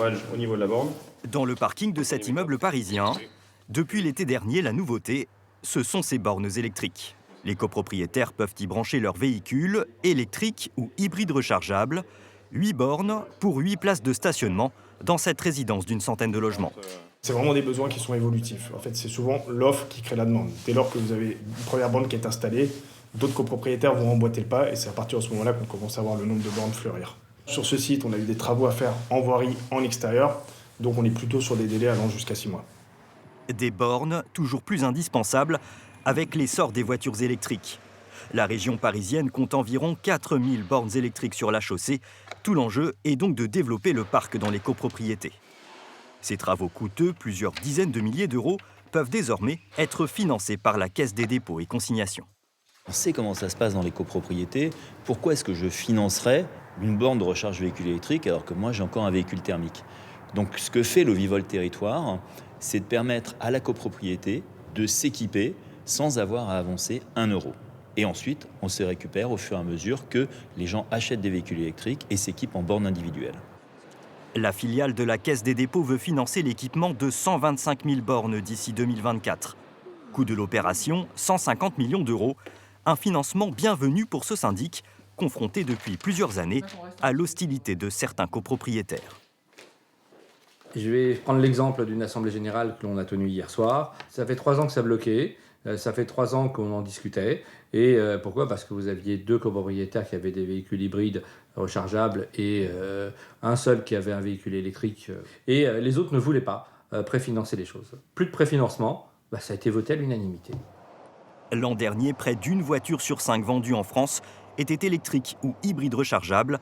chauffage au niveau de la borne. Dans le parking de cet immeuble parisien, depuis l'été dernier, la nouveauté, ce sont ces bornes électriques. Les copropriétaires peuvent y brancher leurs véhicules, électriques ou hybrides rechargeables. 8 bornes pour 8 places de stationnement dans cette résidence d'une centaine de logements. C'est vraiment des besoins qui sont évolutifs. En fait, c'est souvent l'offre qui crée la demande. Dès lors que vous avez une première borne qui est installée, d'autres copropriétaires vont emboîter le pas et c'est à partir de ce moment-là qu'on commence à voir le nombre de bornes fleurir. Sur ce site, on a eu des travaux à faire en voirie, en extérieur, donc on est plutôt sur des délais allant jusqu'à 6 mois. Des bornes toujours plus indispensables avec l'essor des voitures électriques. La région parisienne compte environ 4000 bornes électriques sur la chaussée. Tout l'enjeu est donc de développer le parc dans les copropriétés. Ces travaux coûteux, plusieurs dizaines de milliers d'euros, peuvent désormais être financés par la Caisse des dépôts et consignations. On sait comment ça se passe dans les copropriétés. Pourquoi est-ce que je financerais une borne de recharge véhicule électrique alors que moi j'ai encore un véhicule thermique? Donc ce que fait le Vivol Territoire, c'est de permettre à la copropriété de s'équiper sans avoir à avancer 1 euro. Et ensuite, on se récupère au fur et à mesure que les gens achètent des véhicules électriques et s'équipent en borne individuelle. La filiale de la Caisse des dépôts veut financer l'équipement de 125 000 bornes d'ici 2024. Coût de l'opération, 150 millions d'euros. Un financement bienvenu pour ce syndic, confronté depuis plusieurs années à l'hostilité de certains copropriétaires. Je vais prendre l'exemple d'une assemblée générale que l'on a tenue hier soir. Ça fait 3 ans que ça bloquait, ça fait 3 ans qu'on en discutait. Et pourquoi? Parce que vous aviez 2 copropriétaires qui avaient des véhicules hybrides rechargeables et un seul qui avait un véhicule électrique. Et les autres ne voulaient pas préfinancer les choses. Plus de préfinancement, ça a été voté à l'unanimité. L'an dernier, près d'une voiture sur 5 vendue en France était électrique ou hybride rechargeable,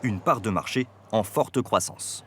une part de marché en forte croissance.